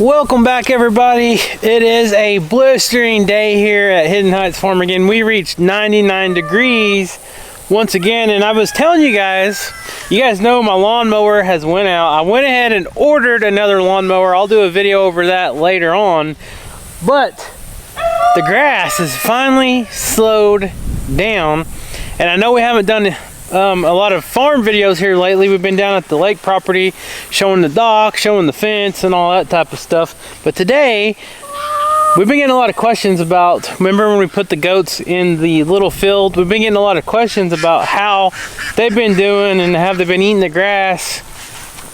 Welcome back, everybody. It is a blistering day here at Hidden Heights Farm again. We reached 99 degrees once again, and I was telling you guys know my lawnmower has went out. I went ahead and ordered another lawnmower. I'll do a video over that later on, but the grass has finally slowed down, and I know we haven't done a lot of farm videos here lately. We've been down at the lake property showing the dock, showing the fence and all that type of stuff. But today we've been getting a lot of questions about, remember when we put the goats in the little field? We've been getting a lot of questions about how they've been doing and have they been eating the grass,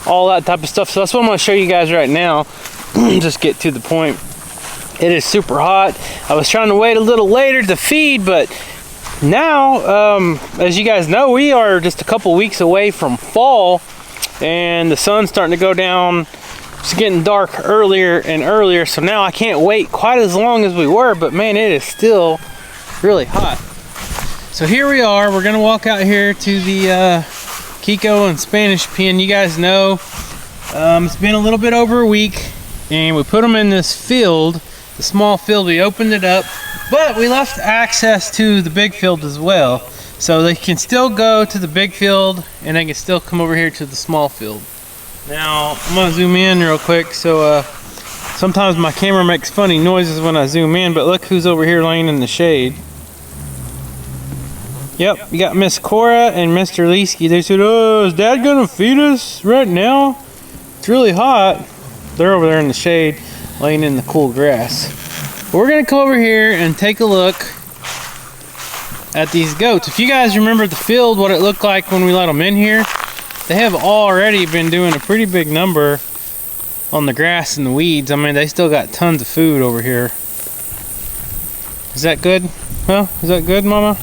all that type of stuff. So that's what I'm going to show you guys right now. Just get to the point. It is super hot. I was trying to wait a little later to feed, but now, as you guys know, we are just a couple weeks away from fall, and the sun's starting to go down. It's getting dark earlier and earlier, so now I can't wait quite as long as we were, but man, it is still really hot. So here we are. We're gonna walk out here to the Kiko and Spanish pen. You guys know it's been a little bit over a week, and we put them in this field, the small field. We opened it up, but we left access to the big field as well, so they can still go to the big field and they can still come over here to the small field. Now I'm gonna zoom in real quick. So sometimes my camera makes funny noises when I zoom in, but look who's over here laying in the shade. Yep, you got Miss Cora and Mr. Leesky. They said, "Oh, is Dad gonna feed us right now? It's really hot." They're over there in the shade laying in the cool grass. We're gonna come over here and take a look at these goats. If you guys remember the field, what it looked like when we let them in here, they have already been doing a pretty big number on the grass and the weeds. I mean, they still got tons of food over here. Is that good? Huh? Is that good, Mama?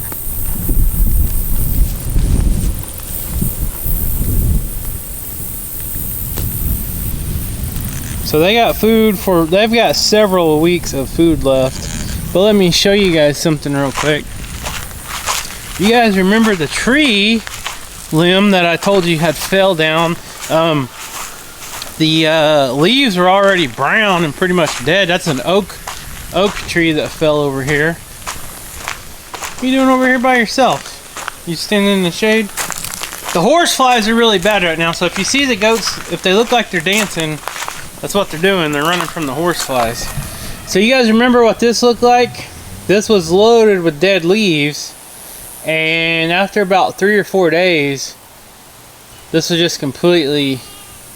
So they got food for, they've got several weeks of food left. But let me show you guys something real quick. You guys remember the tree limb that I told you had fell down? The leaves were already brown and pretty much dead. That's an oak tree that fell over here. What are you doing over here by yourself? You standing in the shade? The horse flies are really bad right now, so if you see the goats, if they look like they're dancing, that's what they're doing. They're running from the horse flies. So you guys remember what this looked like? This was loaded with dead leaves, and after about 3 or 4 days, this was just completely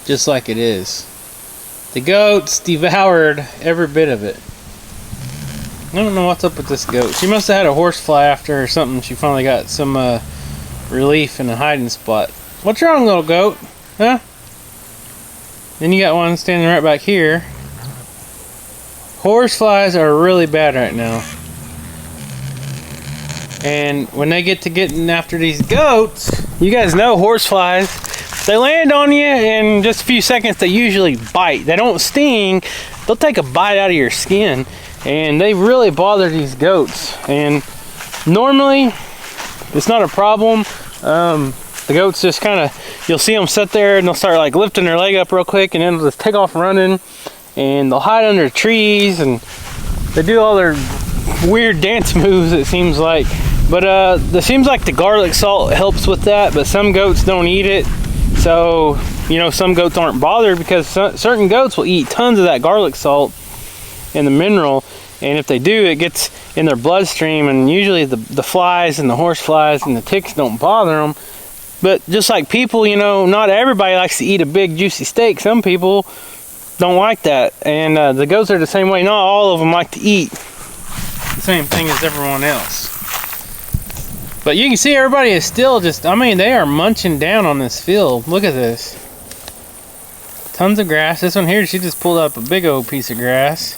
just like it is. The goats devoured every bit of it. I don't know what's up with this goat. She must have had a horse fly after her or something. She finally got some relief in a hiding spot. What's wrong, little goat? Huh? Then you got one standing right back here. Horse flies are really bad right now. And when they get to getting after these goats, you guys know horse flies, they land on you in just a few seconds. They usually bite. They don't sting. They'll take a bite out of your skin, and they really bother these goats. And normally it's not a problem. The goats just kind of, you'll see them sit there and they'll start like lifting their leg up real quick, and then they'll just take off running, and they'll hide under trees, and they do all their weird dance moves, it seems like. But it seems like the garlic salt helps with that, but some goats don't eat it. So, you know, some goats aren't bothered because certain goats will eat tons of that garlic salt and the mineral, and if they do, it gets in their bloodstream, and usually the flies and the horse flies and the ticks don't bother them. But just like people, you know, not everybody likes to eat a big juicy steak. Some people don't like that, and the goats are the same way. Not all of them like to eat the same thing as everyone else. But you can see everybody is still just, I mean, they are munching down on this field. Look at this. Tons of grass. This one here, she just pulled up a big old piece of grass.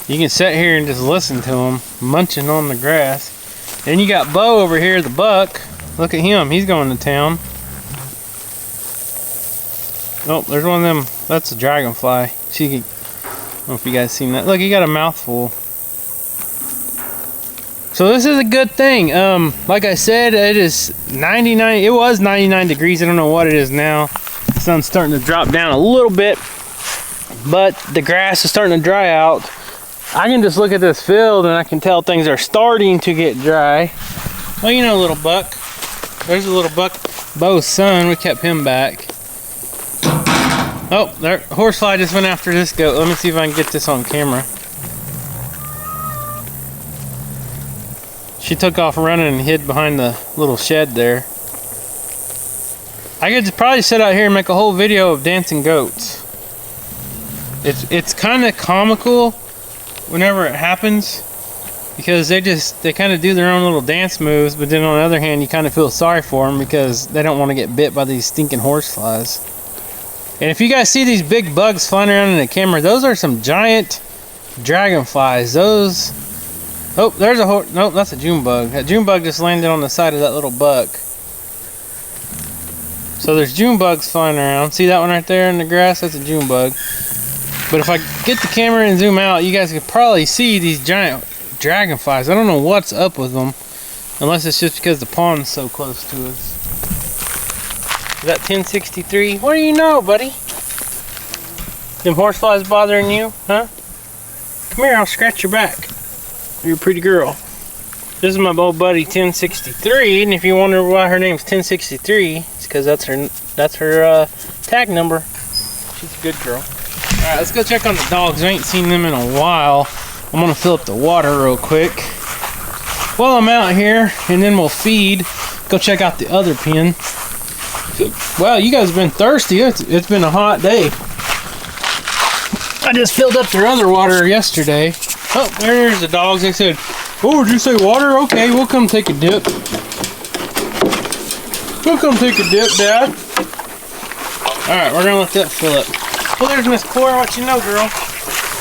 You can sit here and just listen to them munching on the grass. Then you got Bo over here, the buck. Look at him, he's going to town. Oh, there's one of them. That's a dragonfly. I don't know if you guys seen that. Look, he got a mouthful. So this is a good thing. Like I said, it is 99. It was 99 degrees. I don't know what it is now. Sun's starting to drop down a little bit, but the grass is starting to dry out. I can just look at this field and I can tell things are starting to get dry. Well, you know, little buck. There's a little buck, Bo's son. We kept him back. Oh, there, horsefly just went after this goat. Let me see if I can get this on camera. She took off running and hid behind the little shed there. I could probably sit out here and make a whole video of dancing goats. It's kind of comical whenever it happens, because they kind of do their own little dance moves, but then on the other hand you kind of feel sorry for them because they don't want to get bit by these stinking horseflies. And if you guys see these big bugs flying around in the camera, those are some giant dragonflies. Those, oh, there's a nope, that's a June bug. That June bug just landed on the side of that little buck. So there's June bugs flying around. See that one right there in the grass? That's a June bug. But if I get the camera and zoom out, you guys can probably see these giant dragonflies. I don't know what's up with them, unless it's just because the pond's so close to us. Is that 1063? What do you know, buddy? Them horseflies bothering you, huh? Come here, I'll scratch your back. You're a pretty girl. This is my old buddy 1063, and if you wonder why her name's 1063, it's because that's her tag number. She's a good girl. Alright, let's go check on the dogs. I ain't seen them in a while. I'm gonna fill up the water real quick while I'm out here, and then we'll feed. Go check out the other pen. Wow, you guys have been thirsty. It's been a hot day. I just filled up their other water yesterday. Oh, there's the dogs. They said, oh, did you say water? Okay, we'll come take a dip. We'll come take a dip, Dad. Alright, we're gonna let that fill up. Well, there's Miss Cora. What you know, girl?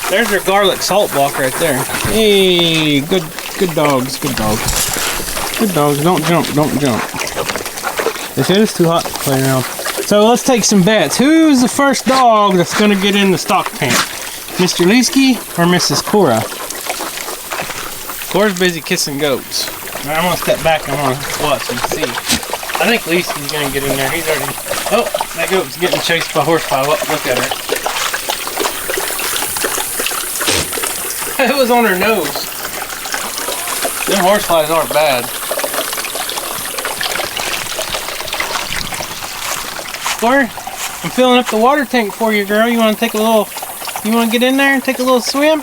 There's their garlic salt block right there. Hey, good dogs, good dogs. Good dogs, don't jump, don't jump. They said it's too hot to play around. So let's take some bets. Who's the first dog that's gonna get in the stock tank? Mr. Leesky or Mrs. Cora? Cora's busy kissing goats. I'm gonna step back and I'm gonna watch and see. I think Leesky's gonna get in there. He's already, oh, that goat's getting chased by horsefly. Look at her. It was on her nose. Them horseflies aren't bad. Cora, I'm filling up the water tank for you, girl. You want to get in there and take a little swim?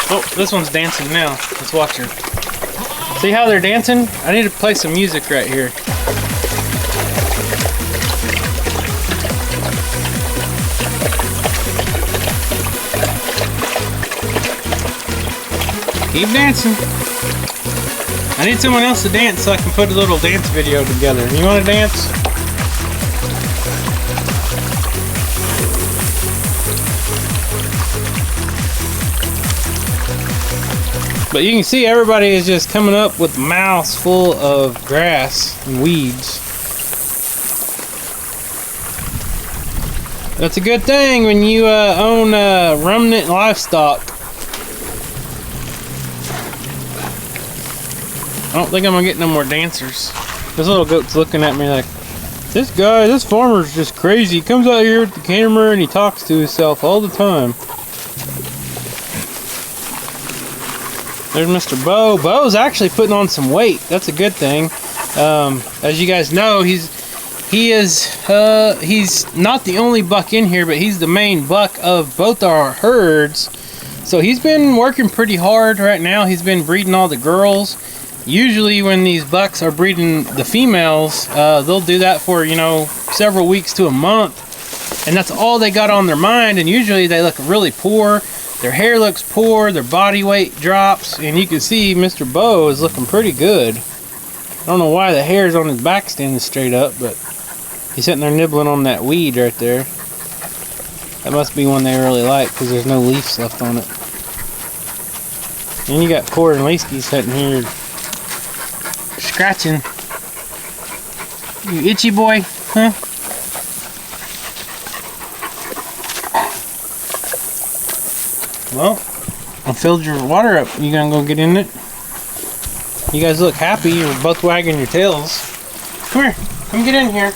Oh, this one's dancing now. Let's watch her. See how they're dancing? I need to play some music right here. Keep dancing. I need someone else to dance so I can put a little dance video together. You want to dance? But you can see everybody is just coming up with mouths full of grass and weeds. That's a good thing when you own ruminant livestock. I don't think I'm gonna get no more dancers. This little goat's looking at me like, this farmer's just crazy. He comes out here with the camera and he talks to himself all the time. There's Mr. Bo. Bo's actually putting on some weight. That's a good thing. As you guys know, he's not the only buck in here, but he's the main buck of both our herds. So he's been working pretty hard right now. He's been breeding all the girls. Usually when these bucks are breeding the females, they'll do that for, you know, several weeks to a month. And that's all they got on their mind. And usually they look really poor. Their hair looks poor. Their body weight drops. And you can see Mr. Bo is looking pretty good. I don't know why the hairs on his back standing straight up, but he's sitting there nibbling on that weed right there. That must be one they really like because there's no leaves left on it. And you got Cora and Leesky sitting here scratching. You itchy boy, huh? Well, I filled your water up. You gonna go get in it? You guys look happy. You're both wagging your tails. Come here. Come get in here.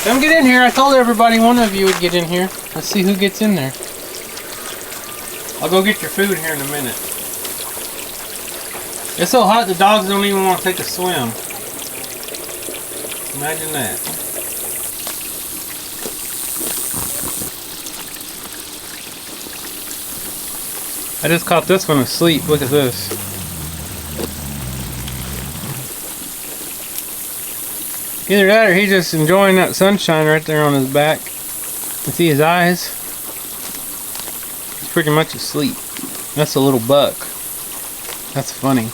Come get in here. I told everybody one of you would get in here. Let's see who gets in there. I'll go get your food here in a minute. It's so hot the dogs don't even want to take a swim. Imagine that. I just caught this one asleep. Look at this. Either that or he's just enjoying that sunshine right there on his back. You see his eyes? He's pretty much asleep. That's a little buck. That's funny.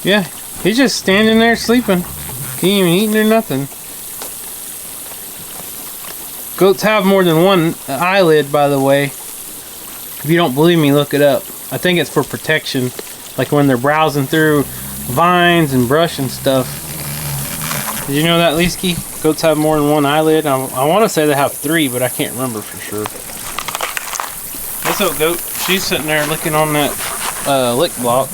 Yeah, he's just standing there sleeping. He ain't even eating or nothing. Goats have more than one eyelid, by the way. If you don't believe me, look it up. I think it's for protection. Like when they're browsing through vines and brush and stuff. Did you know that, Leesky? Goats have more than one eyelid. I want to say they have 3, but I can't remember for sure. This old goat, she's sitting there looking on that lick block.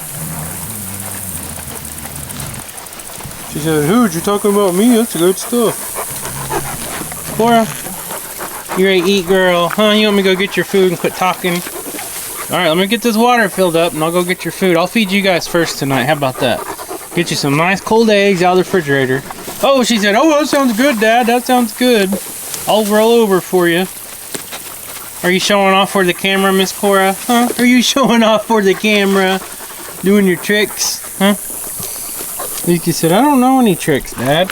She said, "Who'd you talking about me? That's good stuff." Cora, you ready to eat, girl? Huh? You want me to go get your food and quit talking? Alright, let me get this water filled up and I'll go get your food. I'll feed you guys first tonight. How about that? Get you some nice cold eggs out of the refrigerator. Oh, she said, "Oh, that sounds good, Dad. That sounds good. I'll roll over for you." Are you showing off for the camera, Miss Cora? Huh? Are you showing off for the camera? Doing your tricks? Huh? Leaky said, "I don't know any tricks, Dad."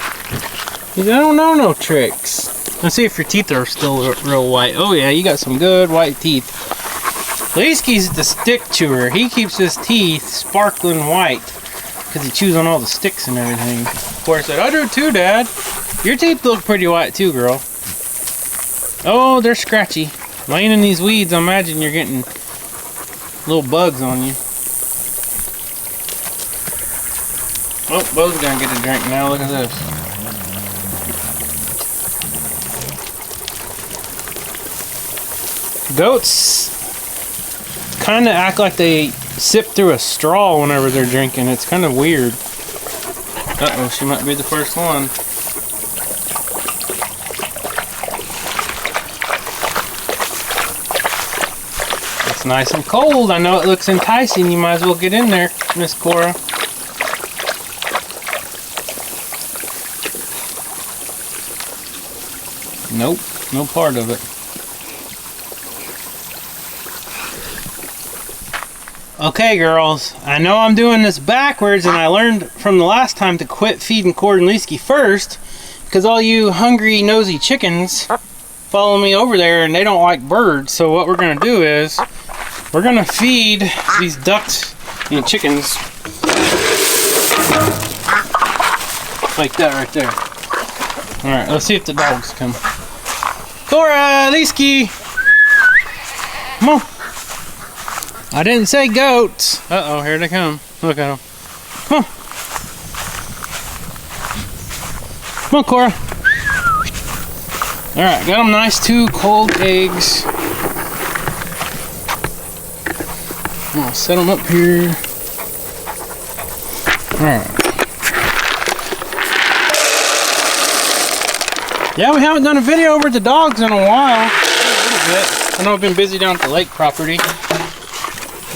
He said, "I don't know no tricks." Let's see if your teeth are still real white. Oh yeah, you got some good white teeth. Leesky's the stick chewer. He keeps his teeth sparkling white because he chews on all the sticks and everything. Of course, I said, "I do too, Dad." Your teeth look pretty white too, girl. Oh, they're scratchy. Laying in these weeds, I imagine you're getting little bugs on you. Oh, Bo's gonna get a drink now. Look at this. Goats kind of act like they sip through a straw whenever they're drinking. It's kind of weird. Uh-oh, she might be the first one. It's nice and cold. I know it looks enticing. You might as well get in there, Miss Cora. Nope, no part of it. Okay, girls, I know I'm doing this backwards, and I learned from the last time to quit feeding Cord and Leesky first, because all you hungry, nosy chickens follow me over there, and they don't like birds. So what we're going to do is, we're going to feed these ducks and chickens like that right there. Alright, let's see if the dogs come. Cora, Leesky! Come on. I didn't say goats. Uh-oh, here they come. Look at them. Come on. Come on, Cora. Alright, got them nice 2 cold eggs. I'll set them up here. Alright. Yeah, we haven't done a video over the dogs in a while. A little bit. I know I've been busy down at the lake property.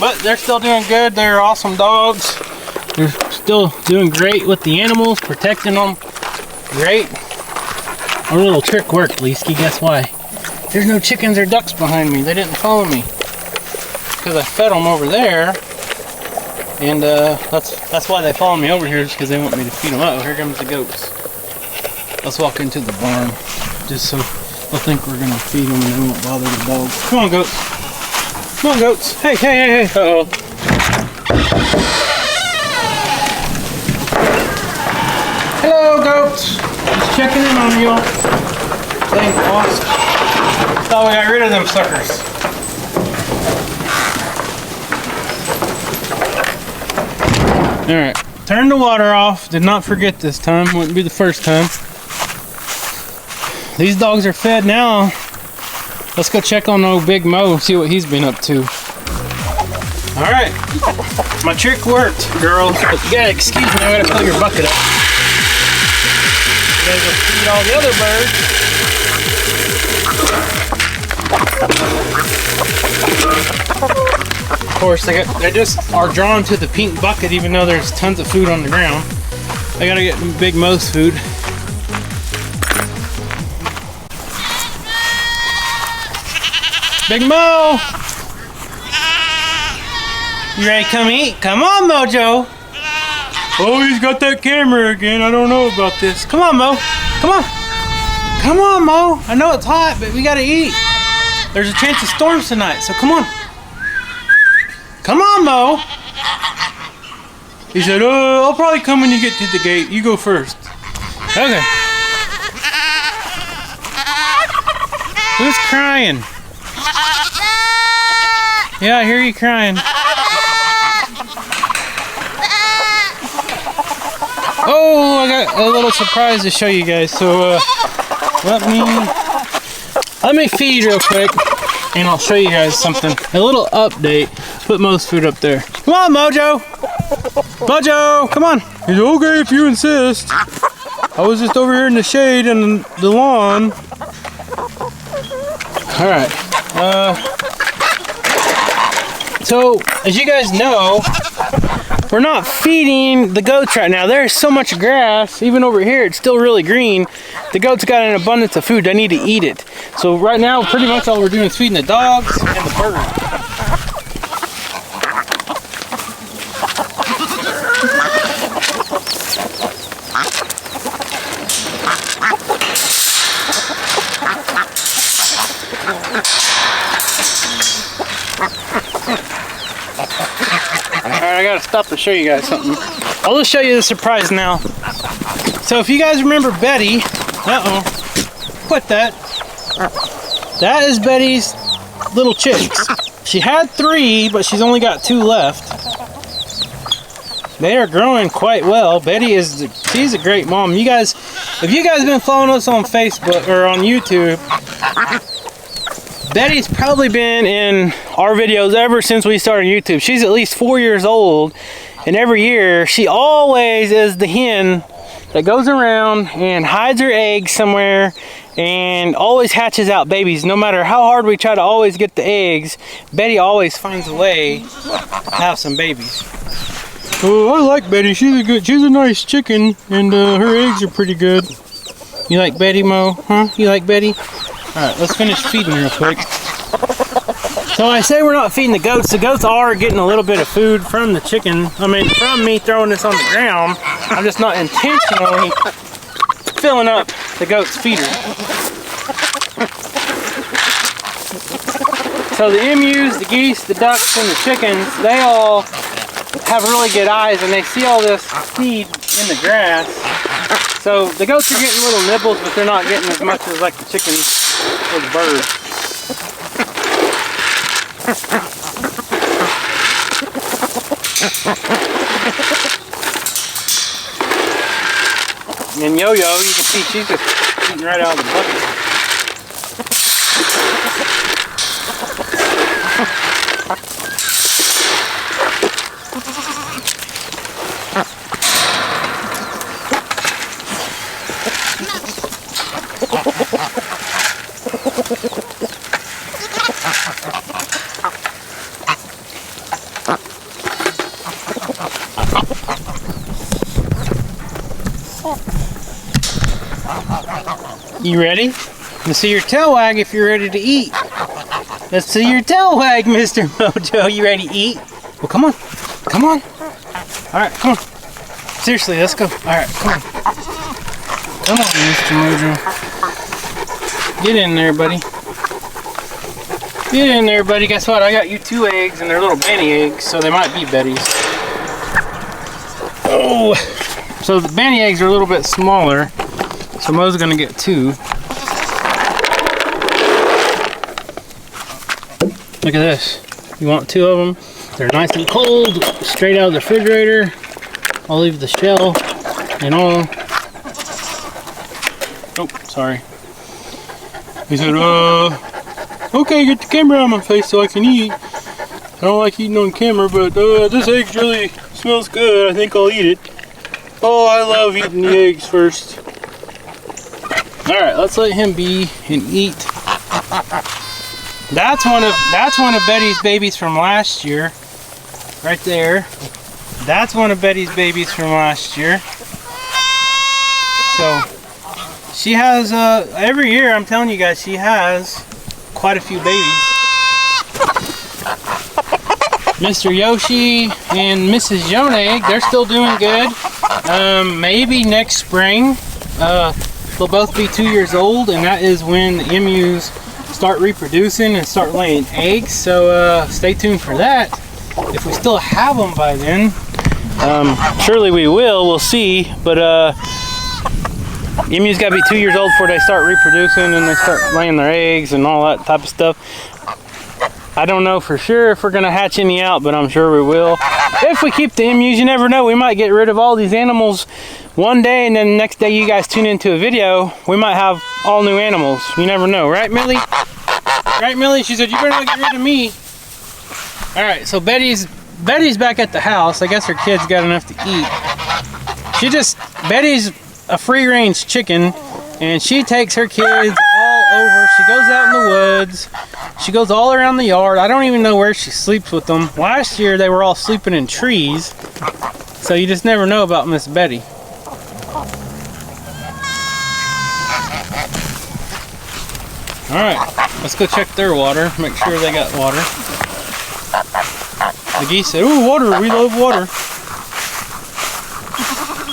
But they're still doing good. They're awesome dogs. They're still doing great with the animals, protecting them. Great. Our little trick worked, Leesky. Guess why? There's no chickens or ducks behind me. They didn't follow me. Because I fed them over there. And that's why they follow me over here, because they want me to feed them. Oh, here comes the goats. Let's walk into the barn, just so they'll think we're gonna feed them and they won't bother the dogs. Come on, goats. Come on, goats. Hey, hey, hey, hey. Uh-oh. Hello, goats. Just checking in on you. Staying lost. Thought we got rid of them suckers. Alright, turn the water off. Did not forget this time. Wouldn't be the first time. These dogs are fed now. Let's go check on old Big Mo, see what he's been up to. All right, my trick worked, girls. But you gotta excuse me, I gotta fill your bucket up. You gotta go feed all the other birds. Of course, they just are drawn to the pink bucket even though there's tons of food on the ground. I gotta get Big Mo's food. Big Mo! You ready to come eat? Come on, Mojo! Oh, he's got that camera again. I don't know about this. Come on, Mo. Come on. Come on, Mo. I know it's hot, but we gotta eat. There's a chance of storms tonight, so come on. Come on, Mo. He said, I'll probably come when you get to the gate. You go first. Okay. Who's crying? Yeah, I hear you crying. Oh, I got a little surprise to show you guys. So let me feed real quick, and I'll show you guys something. A little update. Put Mo's food up there. Come on, Mojo. Mojo, come on. He's okay if you insist. I was just over here in the shade and the lawn. All right. So, as you guys know, we're not feeding the goats right now. There's so much grass, even over here, it's still really green. The goats got an abundance of food, they need to eat it. So right now, pretty much all we're doing is feeding the dogs and the birds. Alright, I gotta stop to show you guys something. I'll just show you the surprise now. So if you guys remember Betty, quit that. That is Betty's little chicks. She had 3, but she's only got 2 left. They are growing quite well. She's a great mom. You guys, if you guys have been following us on Facebook or on YouTube, Betty's probably been in our videos ever since we started YouTube. She's at least 4 years old, and every year she always is the hen that goes around and hides her eggs somewhere and always hatches out babies. No matter how hard we try to always get the eggs, Betty always finds a way to have some babies. Oh, I like Betty. She's a nice chicken, and her eggs are pretty good. You like Betty, Mo? Huh? You like Betty? Alright, let's finish feeding real quick. So I say we're not feeding the goats. The goats are getting a little bit of food from the chicken. I mean, from me throwing this on the ground. I'm just not intentionally filling up the goat's feeder. So the emus, the geese, the ducks, and the chickens, they all have really good eyes, and they see all this feed in the grass. So the goats are getting little nibbles, but they're not getting as much as like the chickens or the birds. And Yo-Yo, you can see she's just eating right out of the bucket. You ready? Let's see your tail wag if you're ready to eat. Let's see your tail wag, Mr. Mojo. You ready to eat? Well, come on. Come on. All right, come on. Seriously, let's go. All right, come on. Come on, Mr. Mojo. Get in there, buddy. Get in there, buddy. Guess what? I got you 2 eggs, and they're little Benny eggs, so they might be Betty's. Oh! So the Benny eggs are a little bit smaller, so Mo's gonna get 2. Look at this. You want 2 of them? They're nice and cold, straight out of the refrigerator. I'll leave the shell and all. Oh, sorry. He said, Okay, get the camera out of my face so I can eat. I don't like eating on camera, but this egg really smells good. I think I'll eat it. Oh, I love eating the eggs first. Alright, let's let him be and eat. That's one of Betty's babies from last year. Right there. That's one of Betty's babies from last year. So she has every year, I'm telling you guys, she has quite a few babies. Mr. Yoshi and Mrs. Yone, they're still doing good. Maybe next spring they'll both be 2 years old, and that is when the emus start reproducing and start laying eggs. So stay tuned for that. If we still have them by then, surely we will. We'll see. But emus got to be 2 years old before they start reproducing and they start laying their eggs and all that type of stuff. I don't know for sure if we're going to hatch any out, but I'm sure we will. If we keep the emus, you never know. We might get rid of all these animals one day, and then the next day you guys tune into a video, we might have all new animals. You never know. Right, Millie? Right, Millie? She said, you better not get rid of me. All right, so Betty's back at the house. I guess her kids got enough to eat. Betty's a free-range chicken, and she takes her kids all over. She goes out in the woods. She goes all around the yard. I don't even know where she sleeps with them. Last year, they were all sleeping in trees. So you just never know about Miss Betty. Alright, let's go check their water. Make sure they got water. The geese said, ooh, water. We love water.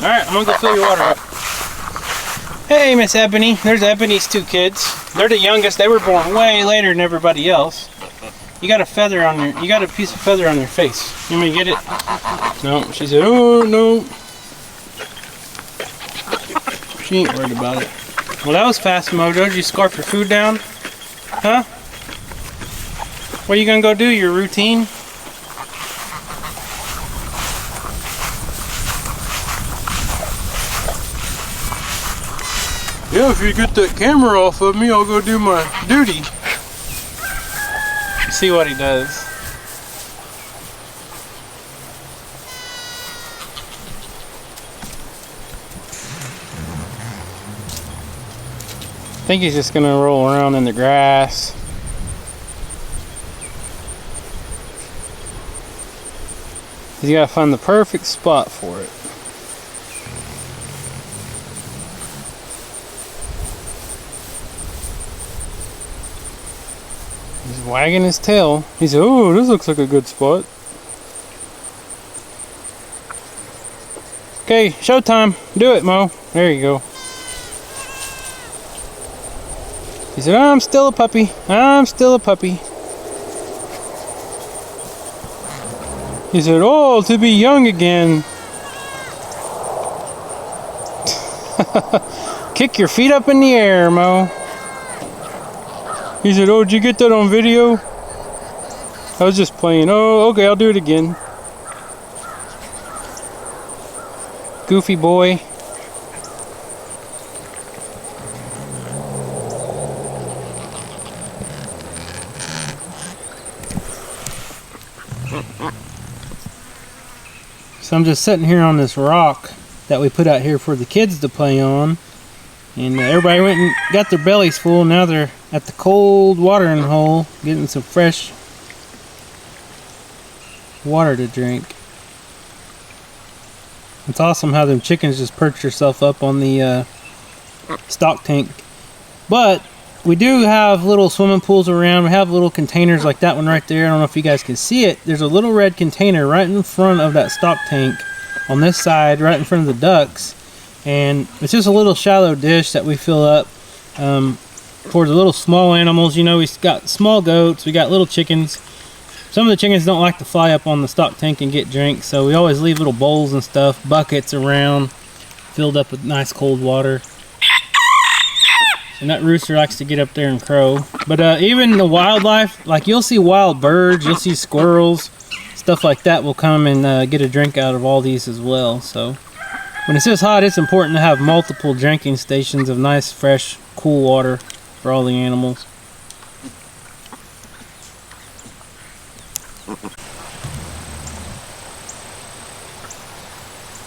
Alright, I'm going to go fill your water up. Hey, Miss Ebony. There's Ebony's two kids. They're the youngest. They were born way later than everybody else. You got a feather on you got a piece of feather on your face. You may get it? No. She said, oh, no. She ain't worried about it. Well, that was fast, Mojo. Did you scarf your food down? Huh? What are you gonna go do? Your routine? Yeah, if you get that camera off of me, I'll go do my duty. See what he does. I think he's just gonna roll around in the grass. He's gotta find the perfect spot for it. He's wagging his tail. He said, oh, this looks like a good spot. Okay, showtime. Do it, Mo. There you go. He said, I'm still a puppy. I'm still a puppy. He said, oh, to be young again. Kick your feet up in the air, Mo. He said, oh, did you get that on video? I was just playing. Oh, okay, I'll do it again. Goofy boy. So I'm just sitting here on this rock that we put out here for the kids to play on. And everybody went and got their bellies full. Now they're at the cold watering hole getting some fresh water to drink. It's awesome how them chickens just perch themselves up on the stock tank. But we do have little swimming pools around. We have little containers like that one right there. I don't know if you guys can see it. There's a little red container right in front of that stock tank on this side, right in front of the ducks. And it's just a little shallow dish that we fill up for the little small animals. You know, we've got small goats, we got little chickens. Some of the chickens don't like to fly up on the stock tank and get drinks, so we always leave little bowls and stuff, buckets around, filled up with nice cold water. And that rooster likes to get up there and crow. But even the wildlife, like you'll see wild birds, you'll see squirrels, stuff like that will come and get a drink out of all these as well. So when it's this hot, it's important to have multiple drinking stations of nice, fresh, cool water for all the animals.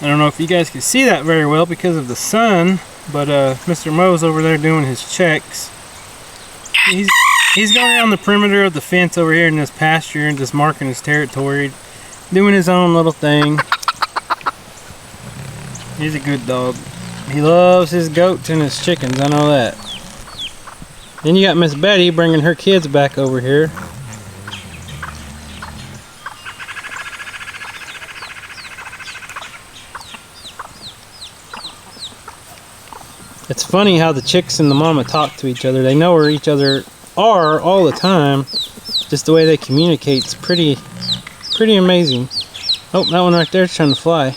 I don't know if you guys can see that very well because of the sun, but Mr. Mo's over there doing his checks. He's going around the perimeter of the fence over here in this pasture and just marking his territory, doing his own little thing. He's a good dog. He loves his goats and his chickens, I know that. Then you got Miss Betty bringing her kids back over here. It's funny how the chicks and the mama talk to each other. They know where each other are all the time. Just the way they communicate is pretty amazing. Oh, that one right there is trying to fly.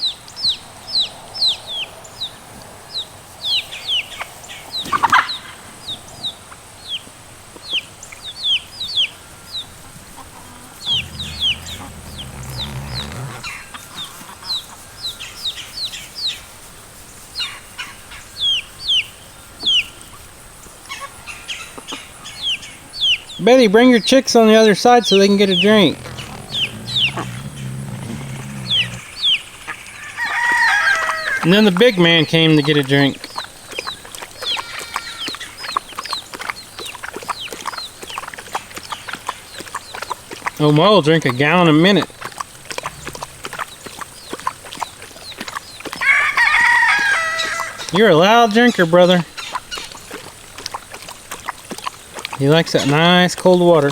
Betty, bring your chicks on the other side so they can get a drink. And then the big man came to get a drink. Oh, Mo will drink a gallon a minute. You're a loud drinker, brother. He likes that nice cold water.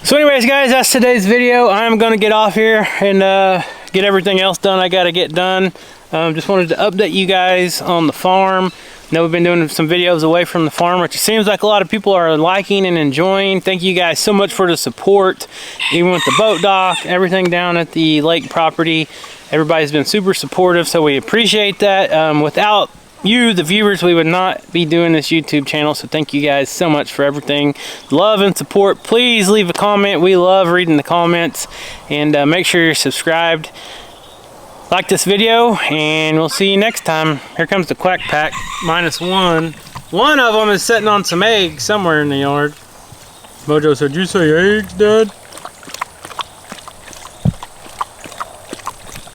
So anyways, guys, that's today's video. I'm gonna get off here and get everything else done I gotta get done. Just wanted to update you guys on the farm. I know we've been doing some videos away from the farm, which it seems like a lot of people are liking and enjoying. Thank you guys so much for the support, even with the boat dock, everything down at the lake property. Everybody's been super supportive, so we appreciate that. Without you, the viewers, we would not be doing this YouTube channel, so thank you guys so much for everything. Love and support. Please leave a comment. We love reading the comments, and make sure you're subscribed. Like this video, and we'll see you next time. Here comes the quack pack, -1. One of them is sitting on some eggs somewhere in the yard. Mojo said, "You say eggs, Dad?"